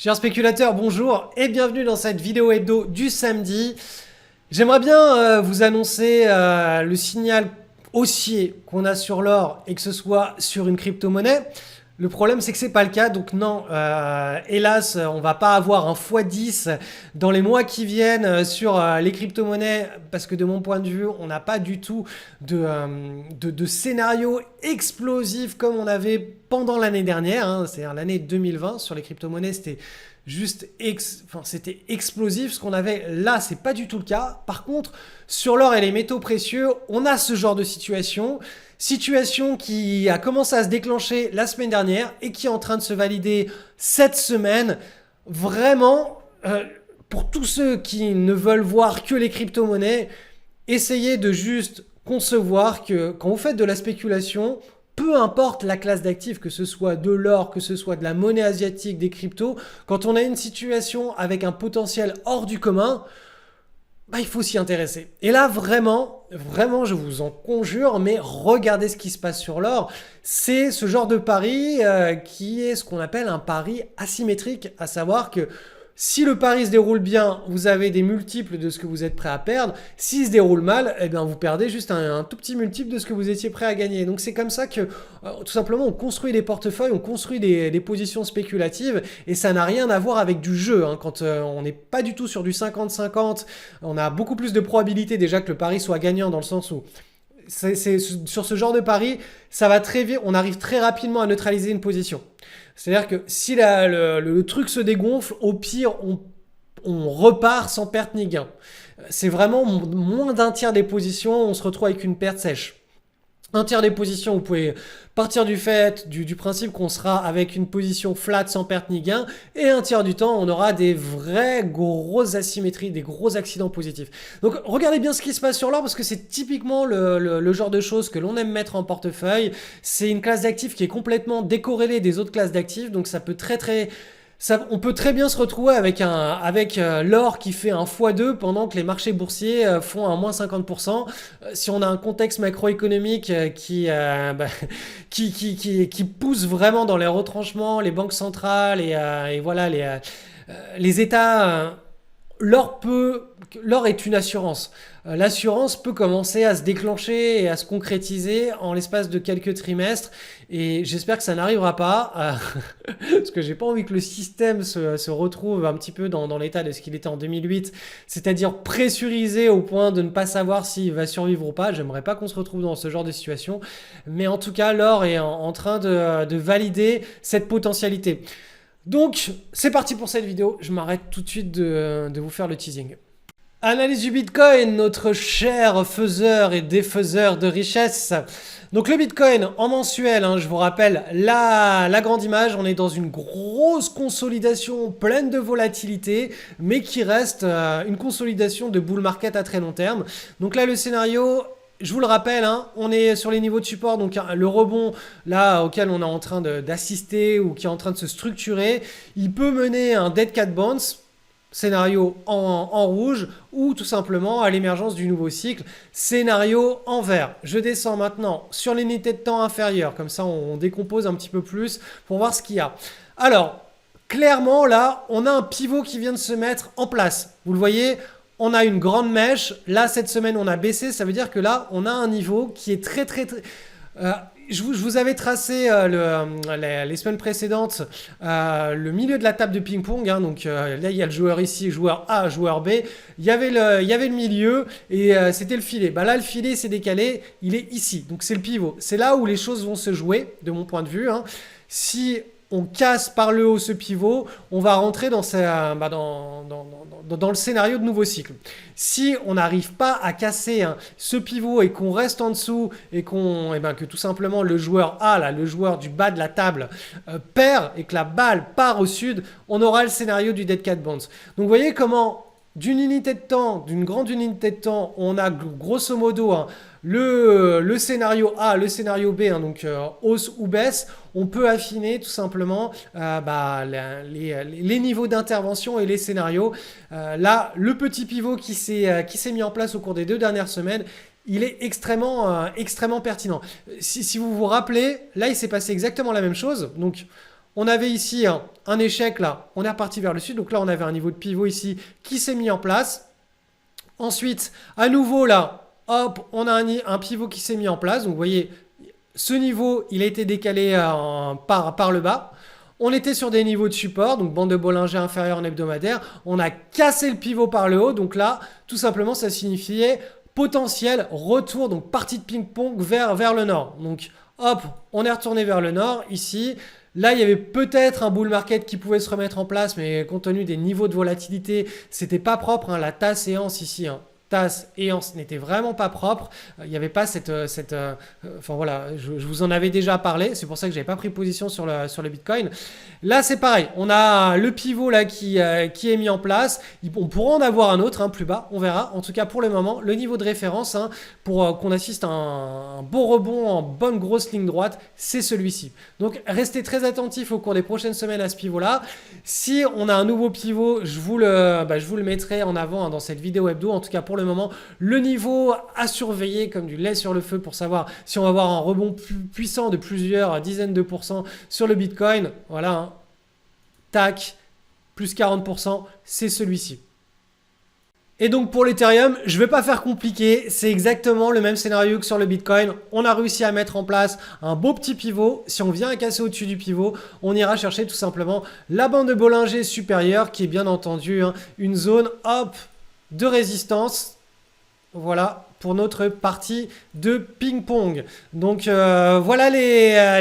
Chers spéculateurs, bonjour et bienvenue dans cette vidéo hebdo du samedi. J'aimerais bien vous annoncer le signal haussier qu'on a sur l'or et que ce soit sur une crypto-monnaie. Le problème, c'est que c'est pas le cas, donc non, hélas, on va pas avoir un x10 dans les mois qui viennent sur les crypto-monnaies parce que de mon point de vue, on n'a pas du tout de scénario explosif comme on avait pendant l'année dernière, hein, c'est-à-dire l'année 2020 sur les crypto-monnaies, c'était juste c'était explosif. Ce qu'on avait là, c'est pas du tout le cas. Par contre, sur l'or et les métaux précieux, on a ce genre de situation qui a commencé à se déclencher la semaine dernière et qui est en train de se valider cette semaine. Vraiment, pour tous ceux qui ne veulent voir que les crypto-monnaies, essayez de juste concevoir que quand vous faites de la spéculation, peu importe la classe d'actifs, que ce soit de l'or, que ce soit de la monnaie asiatique, des cryptos, quand on a une situation avec un potentiel hors du commun, il faut s'y intéresser. Et là, vraiment, je vous en conjure, mais regardez ce qui se passe sur l'or. C'est ce genre de pari qui est ce qu'on appelle un pari asymétrique, à savoir que si le pari se déroule bien, vous avez des multiples de ce que vous êtes prêt à perdre. S'il se déroule mal, eh bien vous perdez juste un tout petit multiple de ce que vous étiez prêt à gagner. Donc c'est comme ça que tout simplement on construit des portefeuilles, on construit des positions spéculatives et ça n'a rien à voir avec du jeu. Hein. Quand on n'est pas du tout sur du 50-50, on a beaucoup plus de probabilité déjà que le pari soit gagnant dans le sens où sur ce genre de pari, ça va très vite, on arrive très rapidement à neutraliser une position. C'est-à-dire que si le truc se dégonfle, au pire, on repart sans perte ni gain. C'est vraiment moins d'un tiers des positions, on se retrouve avec une perte sèche. Un tiers des positions, vous pouvez partir du principe qu'on sera avec une position flat sans perte ni gain, et un tiers du temps, on aura des vraies grosses asymétries, des gros accidents positifs. Donc regardez bien ce qui se passe sur l'or, parce que c'est typiquement le genre de choses que l'on aime mettre en portefeuille. C'est une classe d'actifs qui est complètement décorrélée des autres classes d'actifs, donc ça peut on peut très bien se retrouver avec l'or qui fait un x2 pendant que les marchés boursiers font un moins 50%. Si on a un contexte macroéconomique qui pousse vraiment dans les retranchements, les banques centrales et voilà les États, l'or est une assurance. L'assurance peut commencer à se déclencher et à se concrétiser en l'espace de quelques trimestres. Et j'espère que ça n'arrivera pas. Parce que j'ai pas envie que le système se retrouve un petit peu dans l'état de ce qu'il était en 2008. C'est-à-dire pressurisé au point de ne pas savoir s'il va survivre ou pas. J'aimerais pas qu'on se retrouve dans ce genre de situation. Mais en tout cas, l'or est en train de valider cette potentialité. Donc, c'est parti pour cette vidéo. Je m'arrête tout de suite de vous faire le teasing. Analyse du Bitcoin, notre cher faiseur et défaiseur de richesse. Donc le Bitcoin en mensuel, je vous rappelle la grande image, on est dans une grosse consolidation pleine de volatilité, mais qui reste une consolidation de bull market à très long terme. Donc là le scénario, je vous le rappelle, on est sur les niveaux de support, donc le rebond là auquel on est en train d'assister ou qui est en train de se structurer, il peut mener à un dead cat bounce, scénario en rouge, ou tout simplement à l'émergence du nouveau cycle, scénario en vert. Je descends maintenant sur l'unité de temps inférieure, comme ça on décompose un petit peu plus pour voir ce qu'il y a. Alors, clairement là, on a un pivot qui vient de se mettre en place. Vous le voyez, on a une grande mèche. Là, cette semaine, on a baissé. Ça veut dire que là, on a un niveau qui est très... Je vous avais tracé les semaines précédentes le milieu de la table de ping-pong. Donc là, il y a le joueur ici, joueur A, joueur B. Il y avait le milieu et c'était le filet. Là, le filet s'est décalé. Il est ici. Donc, c'est le pivot. C'est là où les choses vont se jouer, de mon point de vue. Si on casse par le haut ce pivot, on va rentrer dans le scénario de nouveau cycle. Si on n'arrive pas à casser ce pivot et qu'on reste en dessous et que tout simplement le joueur A, là, le joueur du bas de la table, perd et que la balle part au sud, on aura le scénario du dead cat bounce. Donc vous voyez comment d'une grande unité de temps, on a grosso modo le scénario A, le scénario B, donc hausse ou baisse. On peut affiner tout simplement les niveaux d'intervention et les scénarios. Là, le petit pivot qui s'est mis en place au cours des 2 dernières semaines, il est extrêmement pertinent. Si vous vous rappelez, là, il s'est passé exactement la même chose. Donc, On avait ici un échec là, on est reparti vers le sud. Donc là, on avait un niveau de pivot ici qui s'est mis en place. Ensuite, à nouveau là, hop, on a un pivot qui s'est mis en place. Donc vous voyez, ce niveau, il a été décalé par le bas. On était sur des niveaux de support, donc bande de Bollinger inférieure en hebdomadaire. On a cassé le pivot par le haut. Donc là, tout simplement, ça signifiait potentiel retour, donc partie de ping-pong vers le nord. Donc hop, on est retourné vers le nord ici. Là, il y avait peut-être un bull market qui pouvait se remettre en place, mais compte tenu des niveaux de volatilité, c'était pas propre. La tasse et anse ici, tasse et anse n'était vraiment pas propre. Il n'y avait pas enfin voilà, je vous en avais déjà parlé. C'est pour ça que j'avais pas pris position sur le Bitcoin. Là, c'est pareil. On a le pivot là qui est mis en place. On pourra en avoir un autre plus bas. On verra. En tout cas, pour le moment, le niveau de référence pour qu'on assiste à un beau rebond en bonne grosse ligne droite, c'est celui-ci. Donc, restez très attentifs au cours des prochaines semaines à ce pivot-là. Si on a un nouveau pivot, je vous le mettrai en avant dans cette vidéo hebdo. En tout cas, pour le moment, le niveau à surveiller comme du lait sur le feu pour savoir si on va avoir un rebond puissant de plusieurs dizaines de pourcents sur le Bitcoin. Voilà, tac, plus 40%, c'est celui-ci. Et donc pour l'Ethereum, je ne vais pas faire compliqué, c'est exactement le même scénario que sur le Bitcoin. On a réussi à mettre en place un beau petit pivot. Si on vient à casser au-dessus du pivot, on ira chercher tout simplement la bande de Bollinger supérieure qui est bien entendu une zone de résistance. Voilà pour notre partie de ping-pong. Donc voilà le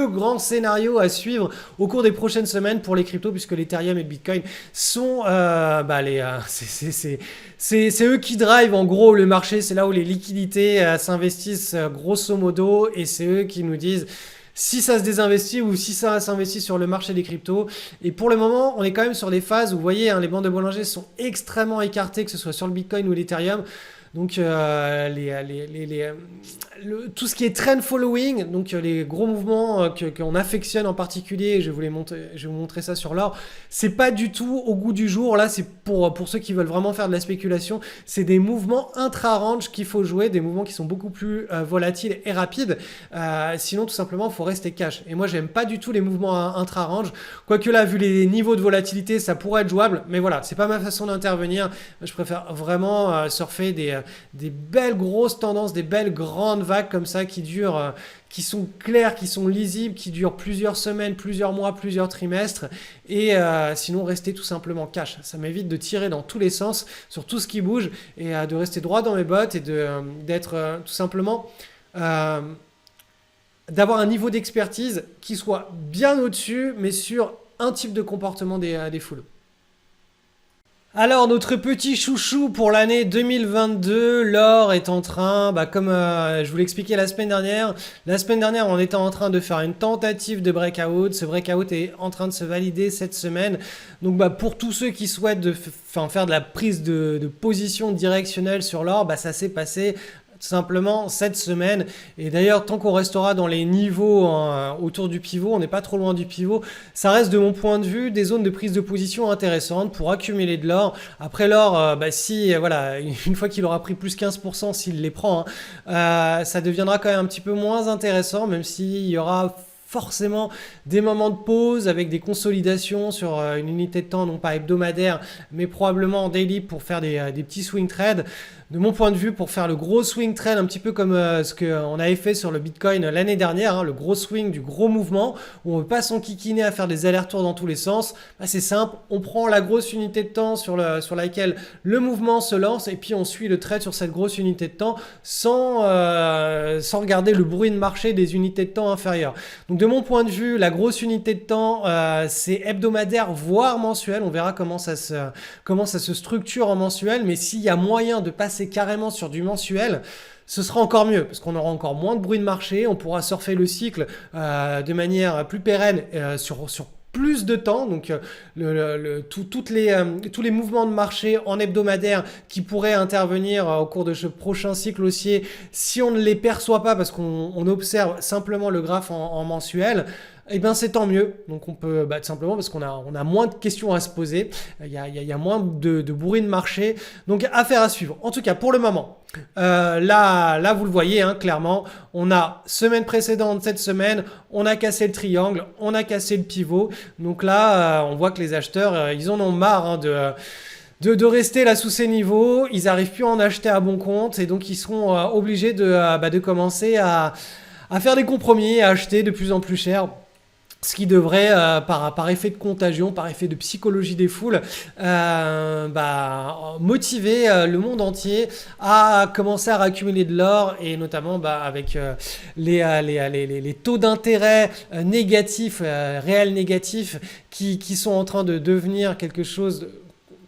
grand scénario à suivre au cours des prochaines semaines pour les cryptos, puisque l'Ethereum et le Bitcoin sont c'est eux qui drivent en gros le marché. C'est là où les liquidités s'investissent grosso modo, et c'est eux qui nous disent si ça se désinvestit ou si ça s'investit sur le marché des cryptos. Et pour le moment, on est quand même sur des phases où vous voyez, les bandes de Bollinger sont extrêmement écartées, que ce soit sur le Bitcoin ou l'Ethereum. Donc tout ce qui est trend following, donc les gros mouvements qu'on affectionne en particulier, je vais vous montrer ça sur l'or, c'est pas du tout au goût du jour. Là, c'est pour ceux qui veulent vraiment faire de la spéculation, c'est des mouvements intra-range qu'il faut jouer, des mouvements qui sont beaucoup plus volatiles et rapides. Sinon, tout simplement, il faut rester cash. Et moi, j'aime pas du tout les mouvements intra-range. Quoique là, vu les niveaux de volatilité, ça pourrait être jouable, mais voilà, c'est pas ma façon d'intervenir. Je préfère vraiment surfer des belles grosses tendances, des belles grandes vagues comme ça qui durent, qui sont claires, qui sont lisibles, qui durent plusieurs semaines, plusieurs mois, plusieurs trimestres, et sinon rester tout simplement cash. Ça m'évite de tirer dans tous les sens sur tout ce qui bouge, et de rester droit dans mes bottes, et d'être tout simplement d'avoir un niveau d'expertise qui soit bien au-dessus, mais sur un type de comportement des foules. Alors, notre petit chouchou pour l'année 2022, l'or est en train, comme je vous l'expliquais la semaine dernière, on était en train de faire une tentative de breakout. Ce breakout est en train de se valider cette semaine. Donc, pour tous ceux qui souhaitent faire de la prise de position directionnelle sur l'or, ça s'est passé simplement cette semaine. Et d'ailleurs, tant qu'on restera dans les niveaux autour du pivot, on n'est pas trop loin du pivot, ça reste de mon point de vue des zones de prise de position intéressantes pour accumuler de l'or. Après l'or, une fois qu'il aura pris plus 15%, s'il les prend, ça deviendra quand même un petit peu moins intéressant, même s'il y aura forcément des moments de pause avec des consolidations sur une unité de temps, non pas hebdomadaire, mais probablement en daily pour faire des petits swing trades. De mon point de vue, pour faire le gros swing trade, un petit peu comme ce qu'on avait fait sur le Bitcoin l'année dernière, le gros swing du gros mouvement, où on ne veut pas s'enquiquiner à faire des allers-retours dans tous les sens, c'est simple, on prend la grosse unité de temps sur laquelle le mouvement se lance, et puis on suit le trade sur cette grosse unité de temps sans regarder le bruit de marché des unités de temps inférieures. Donc de mon point de vue, la grosse unité de temps, c'est hebdomadaire, voire mensuel. On verra comment ça se structure en mensuel, mais s'il y a moyen de passer carrément sur du mensuel, ce sera encore mieux parce qu'on aura encore moins de bruit de marché, on pourra surfer le cycle de manière plus pérenne sur plus de temps, donc tous les mouvements de marché en hebdomadaire qui pourraient intervenir au cours de ce prochain cycle haussier, si on ne les perçoit pas parce qu'on observe simplement le graphe en mensuel, eh bien c'est tant mieux. Donc on peut tout simplement parce qu'on a moins de questions à se poser, il y a moins de bruit de marché. Donc affaire à suivre. En tout cas pour le moment, là vous le voyez hein, clairement, on a semaine précédente, cette semaine, on a cassé le triangle, on a cassé le pivot. Donc là on voit que les acheteurs ils en ont marre hein, de rester là sous ces niveaux, ils n'arrivent plus à en acheter à bon compte et donc ils seront obligés de commencer à faire des compromis, à acheter de plus en plus cher. Ce qui devrait, par effet de contagion, par effet de psychologie des foules, motiver le monde entier à commencer à raccumuler de l'or et notamment avec les taux d'intérêt négatifs, réels négatifs, qui sont en train de devenir quelque chose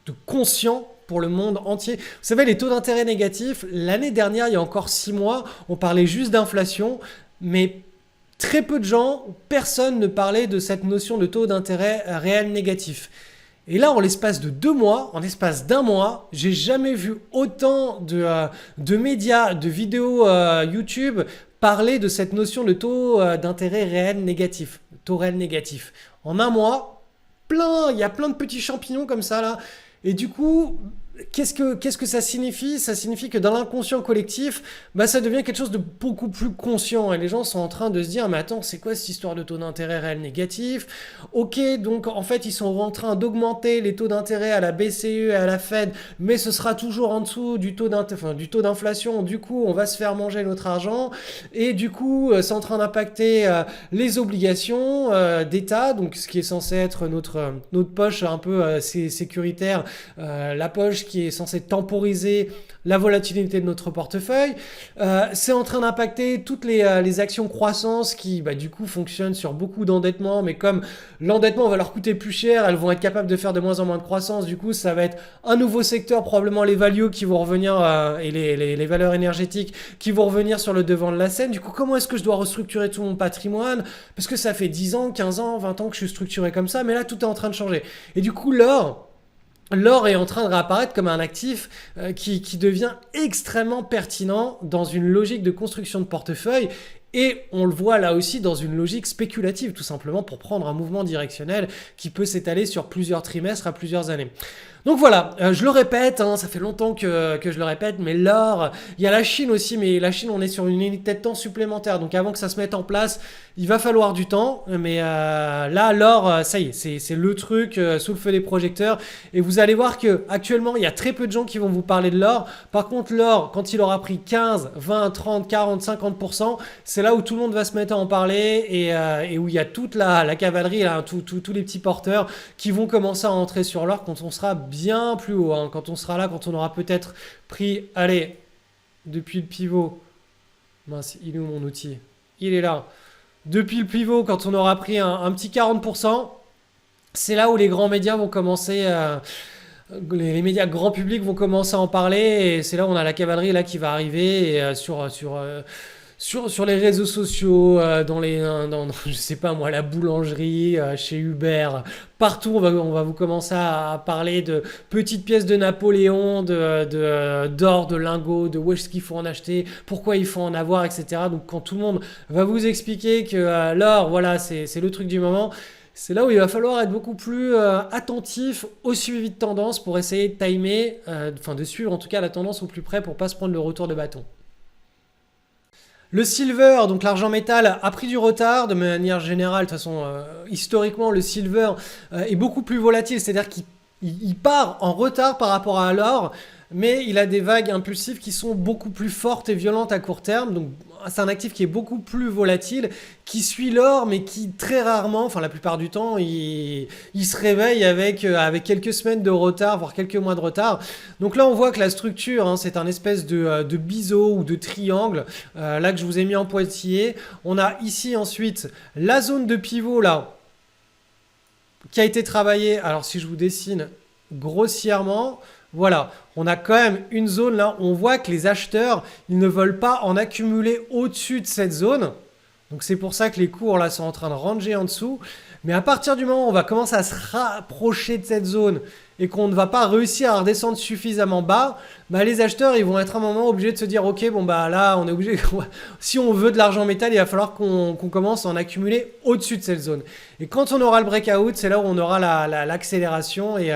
de conscient pour le monde entier. Vous savez, les taux d'intérêt négatifs, l'année dernière, il y a encore 6 mois, on parlait juste d'inflation, mais très peu de gens, personne ne parlait de cette notion de taux d'intérêt réel négatif. Et là, en l'espace de 2 mois, en l'espace d'1 mois, j'ai jamais vu autant de médias, de vidéos YouTube parler de cette notion de taux d'intérêt réel négatif, taux réel négatif. En 1 mois, il y a plein de petits champignons comme ça là. Et du coup, qu'est-ce que ça signifie? Ça signifie que dans l'inconscient collectif, ça devient quelque chose de beaucoup plus conscient. Et les gens sont en train de se dire, mais attends, c'est quoi cette histoire de taux d'intérêt réel négatif? Ok, donc en fait, ils sont en train d'augmenter les taux d'intérêt à la BCE et à la Fed, mais ce sera toujours en dessous du taux d'inflation. Du coup, on va se faire manger notre argent. Et du coup, c'est en train d'impacter les obligations d'État, donc ce qui est censé être notre poche un peu sécuritaire, la poche qui est censée temporiser la volatilité de notre portefeuille. C'est en train d'impacter toutes les actions croissance qui, du coup, fonctionnent sur beaucoup d'endettement, mais comme l'endettement va leur coûter plus cher, elles vont être capables de faire de moins en moins de croissance. Du coup, ça va être un nouveau secteur, probablement les values qui vont revenir et les valeurs énergétiques qui vont revenir sur le devant de la scène. Du coup, comment est-ce que je dois restructurer tout mon patrimoine? Parce que ça fait 10 ans, 15 ans, 20 ans que je suis structuré comme ça, mais là, tout est en train de changer. Et du coup, l'or est en train de réapparaître comme un actif qui devient extrêmement pertinent dans une logique de construction de portefeuille. Et on le voit là aussi dans une logique spéculative, tout simplement pour prendre un mouvement directionnel qui peut s'étaler sur plusieurs trimestres à plusieurs années. Donc voilà, je le répète, hein, ça fait longtemps que je le répète, mais l'or, il y a la Chine aussi, mais la Chine, on est sur une unité de temps supplémentaire. Donc avant que ça se mette en place, il va falloir du temps. Mais là, l'or, ça y est, c'est le truc sous le feu des projecteurs. Et vous allez voir qu'actuellement, il y a très peu de gens qui vont vous parler de l'or. Par contre, l'or, quand il aura pris 15, 20, 30, 40, 50%, c'est là où tout le monde va se mettre à en parler et où il y a toute la cavalerie, là, tous les petits porteurs qui vont commencer à entrer sur l'or quand on sera bien plus haut, hein, quand on sera là, quand on aura peut-être pris, allez, depuis le pivot, mince, il est où mon outil? Il est là. Depuis le pivot, quand on aura pris un petit 40%, c'est là où les grands médias vont commencer, les médias grand public vont commencer à en parler, et c'est là où on a la cavalerie là qui va arriver et, sur les réseaux sociaux, dans je sais pas moi, la boulangerie, chez Uber, partout on va vous commencer à parler de petites pièces de Napoléon, d'or, de lingots, de où est-ce qu'il faut en acheter, pourquoi il faut en avoir, etc. Donc quand tout le monde va vous expliquer que l'or, voilà, c'est le truc du moment, c'est là où il va falloir être beaucoup plus attentif au suivi de tendance pour essayer de timer, de suivre en tout cas la tendance au plus près pour pas se prendre le retour de bâton. Le silver, donc l'argent métal, a pris du retard de manière générale. De toute façon, historiquement, le silver est beaucoup plus volatile, c'est-à-dire qu'il part en retard par rapport à l'or, mais il a des vagues impulsives qui sont beaucoup plus fortes et violentes à court terme. Donc c'est un actif qui est beaucoup plus volatile, qui suit l'or, mais qui très rarement, enfin la plupart du temps, il se réveille avec quelques semaines de retard, voire quelques mois de retard. Donc là, on voit que la structure, hein, c'est un espèce de biseau ou de triangle, là que je vous ai mis en pointillé. On a ici ensuite la zone de pivot, là, qui a été travaillée. Alors si je vous dessine grossièrement, voilà, on a quand même une zone là, on voit que les acheteurs, ils ne veulent pas en accumuler au-dessus de cette zone. Donc c'est pour ça que les cours là sont en train de ranger en dessous. Mais à partir du moment où on va commencer à se rapprocher de cette zone et qu'on ne va pas réussir à redescendre suffisamment bas, bah, les acheteurs ils vont être à un moment obligés de se dire ok bon bah là on est obligé, si on veut de l'argent métal il va falloir qu'on commence à en accumuler au-dessus de cette zone. Et quand on aura le breakout, c'est là où on aura l'accélération et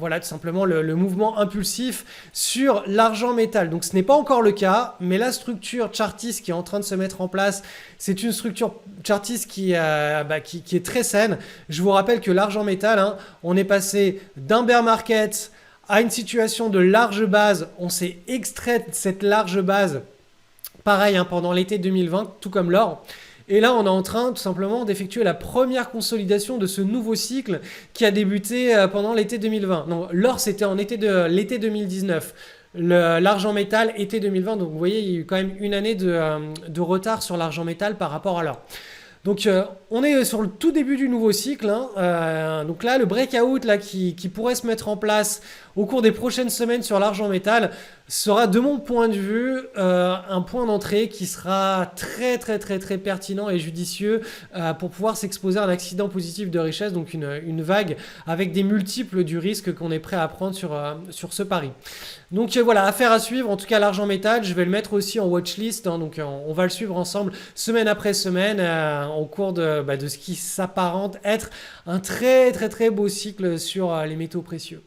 voilà tout simplement le mouvement impulsif sur l'argent métal. Donc ce n'est pas encore le cas, mais la structure chartiste qui est en train de se mettre en place, c'est une structure chartiste qui est très saine. Je vous rappelle que l'argent métal, hein, on est passé d'un bear market à une situation de large base. On s'est extrait de cette large base, pareil hein, pendant l'été 2020, tout comme l'or. Et là, on est en train tout simplement d'effectuer la première consolidation de ce nouveau cycle qui a débuté pendant l'été 2020. Non, l'or, c'était en l'été 2019. L'argent métal, été 2020. Donc, vous voyez, il y a eu quand même une année de retard sur l'argent métal par rapport à l'or. Donc on est sur le tout début du nouveau cycle. Hein. Donc là, le breakout là, qui pourrait se mettre en place au cours des prochaines semaines sur l'argent métal sera de mon point de vue un point d'entrée qui sera très pertinent et judicieux pour pouvoir s'exposer à un accident positif de richesse, donc une vague avec des multiples du risque qu'on est prêt à prendre sur ce pari. Donc voilà, affaire à suivre. En tout cas, l'argent métal, je vais le mettre aussi en watchlist. Hein, donc on va le suivre ensemble semaine après semaine au cours de ce qui s'apparente être un très beau cycle sur les métaux précieux.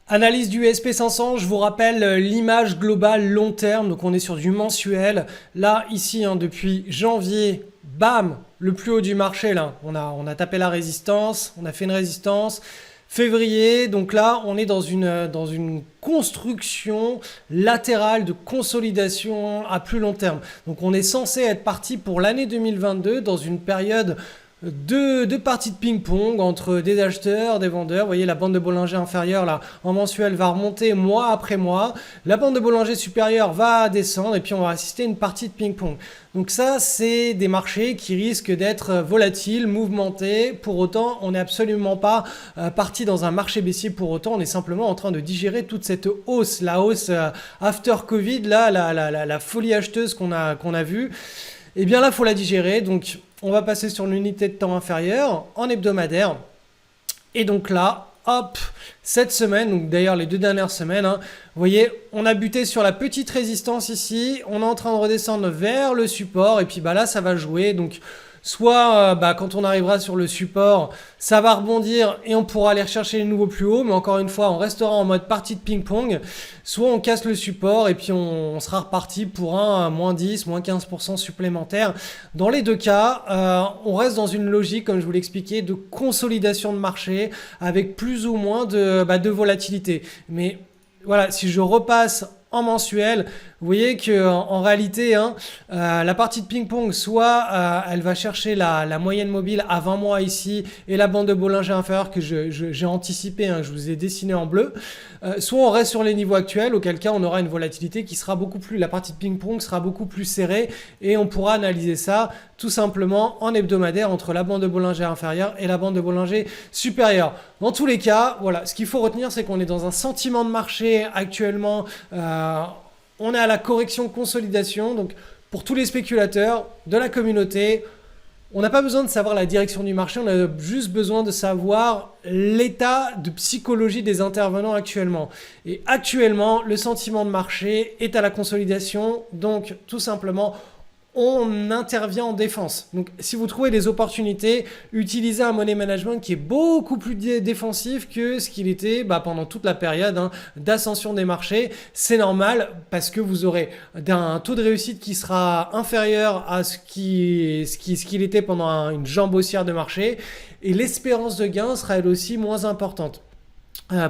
Analyse du SP500, je vous rappelle l'image globale long terme, donc on est sur du mensuel. Là, ici, hein, depuis janvier, bam, le plus haut du marché, là, on a tapé la résistance, on a fait une résistance. Février, donc là, on est dans une construction latérale de consolidation à plus long terme. Donc on est censé être parti pour l'année 2022 dans une période deux parties de ping-pong entre des acheteurs, des vendeurs. Vous voyez, la bande de Bollinger inférieure, là, en mensuel, va remonter mois après mois. La bande de Bollinger supérieure va descendre et puis on va assister à une partie de ping-pong. Donc ça, c'est des marchés qui risquent d'être volatiles, mouvementés. Pour autant, on n'est absolument pas parti dans un marché baissier. Pour autant, on est simplement en train de digérer toute cette hausse, la hausse after Covid, là, la folie acheteuse qu'on a vue. Et bien là, il faut la digérer. Donc, on va passer sur l'unité de temps inférieure en hebdomadaire. Et donc là, hop, cette semaine, donc d'ailleurs les 2 dernières semaines, hein, vous voyez, on a buté sur la petite résistance ici. On est en train de redescendre vers le support. Et puis là, ça va jouer. Donc, soit quand on arrivera sur le support, ça va rebondir et on pourra aller rechercher les nouveaux plus hauts. Mais encore une fois, on restera en mode partie de ping-pong. Soit on casse le support et puis on sera reparti pour un moins 10, moins 15% supplémentaire. Dans les deux cas, on reste dans une logique, comme je vous l'expliquais, de consolidation de marché avec plus ou moins de volatilité. Mais voilà, si je repasse en mensuel, vous voyez qu'en réalité, hein, la partie de ping-pong, soit elle va chercher la moyenne mobile à 20 mois ici et la bande de Bollinger inférieure que j'ai anticipé, hein, je vous ai dessiné en bleu, soit on reste sur les niveaux actuels, auquel cas on aura une volatilité qui sera beaucoup plus, la partie de ping-pong sera beaucoup plus serrée et on pourra analyser ça tout simplement en hebdomadaire entre la bande de Bollinger inférieure et la bande de Bollinger supérieure. Dans tous les cas, voilà, ce qu'il faut retenir, c'est qu'on est dans un sentiment de marché actuellement. On est à la correction consolidation. Donc, pour tous les spéculateurs de la communauté, on n'a pas besoin de savoir la direction du marché. On a juste besoin de savoir l'état de psychologie des intervenants actuellement. Et actuellement, le sentiment de marché est à la consolidation. Donc, tout simplement, on intervient en défense. Donc, si vous trouvez des opportunités, utilisez un money management qui est beaucoup plus défensif que ce qu'il était pendant toute la période d'ascension des marchés. C'est normal parce que vous aurez un taux de réussite qui sera inférieur à ce qu'il était pendant une jambe haussière de marché et l'espérance de gain sera elle aussi moins importante.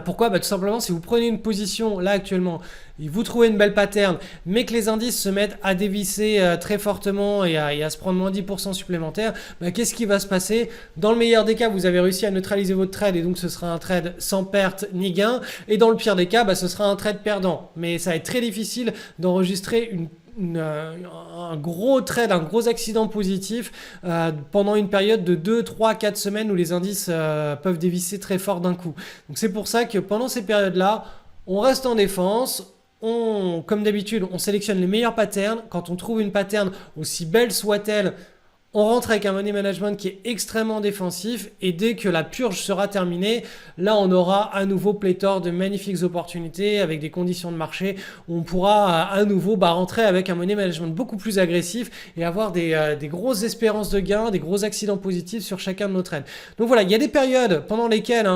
Pourquoi ? Tout simplement, si vous prenez une position là actuellement et vous trouvez une belle pattern, mais que les indices se mettent à dévisser très fortement et à se prendre moins 10% supplémentaire, qu'est-ce qui va se passer ? Dans le meilleur des cas, vous avez réussi à neutraliser votre trade et donc ce sera un trade sans perte ni gain. Et dans le pire des cas, ce sera un trade perdant. Mais ça va être très difficile d'enregistrer un gros trade, un gros accident positif pendant une période de 2, 3, 4 semaines où les indices peuvent dévisser très fort d'un coup. Donc c'est pour ça que pendant ces périodes-là, on reste en défense. Comme d'habitude, on sélectionne les meilleurs patterns. Quand on trouve une pattern, aussi belle soit-elle, On rentre avec un money management qui est extrêmement défensif et dès que la purge sera terminée, là on aura à nouveau pléthore de magnifiques opportunités avec des conditions de marché où on pourra à nouveau rentrer avec un money management beaucoup plus agressif et avoir des grosses espérances de gains, des gros accidents positifs sur chacun de nos trades. Donc voilà, il y a des périodes pendant lesquelles,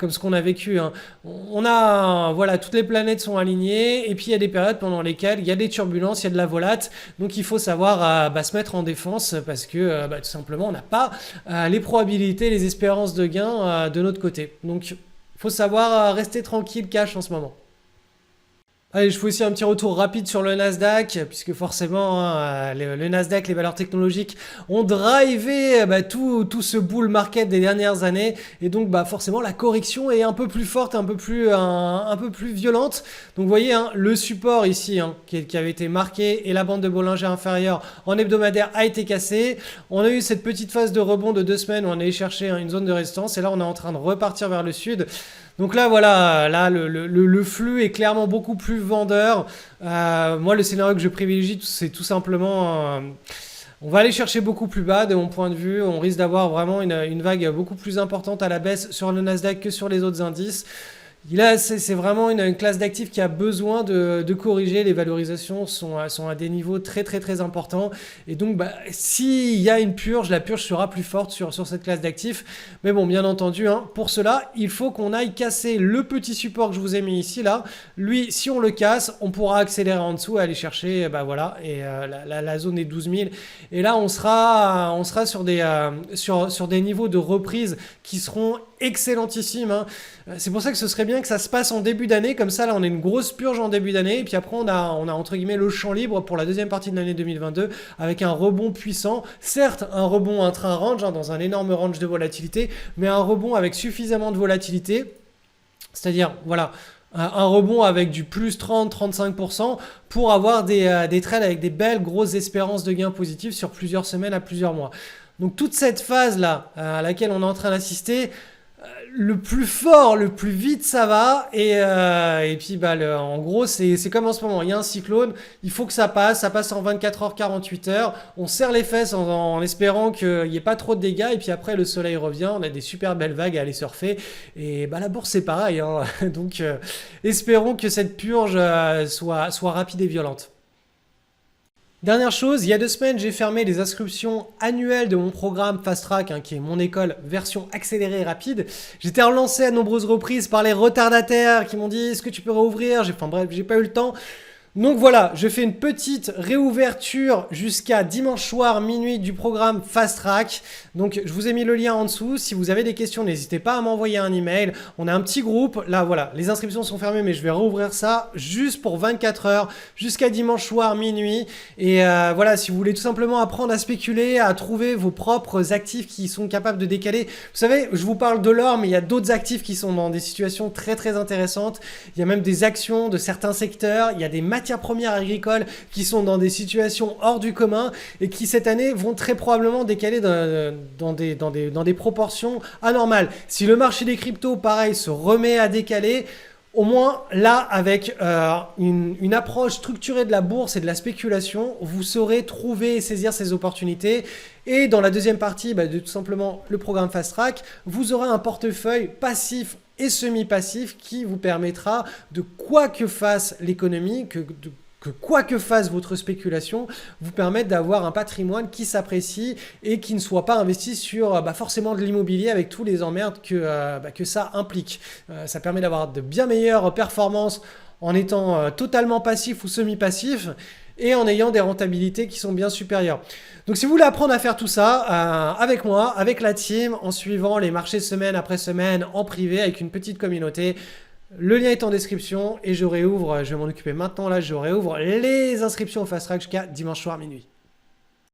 comme ce qu'on a vécu, on a toutes les planètes sont alignées et puis il y a des périodes pendant lesquelles il y a des turbulences, il y a de la volate, donc il faut savoir se mettre en défense parce que tout simplement on n'a pas les probabilités, les espérances de gain de notre côté. Donc il faut savoir rester tranquille, cash en ce moment. Allez, je fais aussi un petit retour rapide sur le Nasdaq, puisque forcément, le Nasdaq, les valeurs technologiques ont drivé tout ce bull market des dernières années. Et donc, forcément, la correction est un peu plus forte, un peu plus violente. Donc, vous voyez, le support ici, qui avait été marqué, et la bande de Bollinger inférieure en hebdomadaire a été cassée. On a eu cette petite phase de rebond de 2 semaines où on allait chercher une zone de résistance. Et là, on est en train de repartir vers le sud. Donc là, voilà, là, le flux est clairement beaucoup plus vendeur. Moi, le scénario que je privilégie, c'est tout simplement... on va aller chercher beaucoup plus bas de mon point de vue. On risque d'avoir vraiment une vague beaucoup plus importante à la baisse sur le Nasdaq que sur les autres indices. Là, c'est vraiment une classe d'actifs qui a besoin de corriger. Les valorisations sont à des niveaux très très très importants. Et donc, s'il y a une purge, la purge sera plus forte sur cette classe d'actifs. Mais bon, bien entendu, pour cela, il faut qu'on aille casser le petit support que je vous ai mis ici, là. Lui, si on le casse, on pourra accélérer en dessous, aller chercher, et la zone est 12 000. Et là, on sera sur des niveaux de reprise qui seront excellentissimes. C'est pour ça que ce serait bien que ça se passe en début d'année, comme ça là on a une grosse purge en début d'année et puis après on a entre guillemets le champ libre pour la deuxième partie de l'année 2022 avec un rebond puissant, certes un rebond intra-range dans un énorme range de volatilité, mais un rebond avec suffisamment de volatilité, c'est-à-dire voilà un rebond avec du plus 30-35% pour avoir des trades avec des belles grosses espérances de gains positifs sur plusieurs semaines à plusieurs mois. Donc toute cette phase là à laquelle on est en train d'assister, le plus fort, le plus vite ça va et puis en gros c'est comme en ce moment, il y a un cyclone, il faut que ça passe en 24 heures, 48 heures, on serre les fesses en espérant qu'il n'y ait pas trop de dégâts et puis après le soleil revient, on a des super belles vagues à aller surfer et la bourse c'est pareil, donc espérons que cette purge soit rapide et violente. Dernière chose, il y a 2 semaines, j'ai fermé les inscriptions annuelles de mon programme Fast Track, qui est mon école version accélérée et rapide. J'étais relancé à nombreuses reprises par les retardataires qui m'ont dit « Est-ce que tu peux réouvrir ?» Enfin bref, j'ai pas eu le temps. Donc voilà, je fais une petite réouverture jusqu'à dimanche soir minuit du programme Fast Track. Donc je vous ai mis le lien en dessous. Si vous avez des questions, n'hésitez pas à m'envoyer un email. On a un petit groupe. Là voilà, les inscriptions sont fermées, mais je vais rouvrir ça juste pour 24 heures jusqu'à dimanche soir minuit. Et voilà, si vous voulez tout simplement apprendre à spéculer, à trouver vos propres actifs qui sont capables de décaler. Vous savez, je vous parle de l'or, mais il y a d'autres actifs qui sont dans des situations très très intéressantes. Il y a même des actions de certains secteurs. Il y a des matières premières agricoles qui sont dans des situations hors du commun et qui cette année vont très probablement décaler dans des proportions anormales. Si le marché des cryptos, pareil, se remet à décaler, au moins là, avec une approche structurée de la bourse et de la spéculation, vous saurez trouver et saisir ces opportunités. Et dans la deuxième partie de tout simplement le programme Fast Track, vous aurez un portefeuille passif et semi-passif qui vous permettra de quoi que fasse l'économie, que quoi que fasse votre spéculation, vous permettre d'avoir un patrimoine qui s'apprécie et qui ne soit pas investi sur forcément de l'immobilier avec tous les emmerdes que ça implique. Ça permet d'avoir de bien meilleures performances en étant totalement passif ou semi-passif et en ayant des rentabilités qui sont bien supérieures. Donc si vous voulez apprendre à faire tout ça avec moi, avec la team, en suivant les marchés semaine après semaine en privé avec une petite communauté, le lien est en description et je vais m'en occuper maintenant là, je réouvre les inscriptions au Fast Track jusqu'à dimanche soir minuit.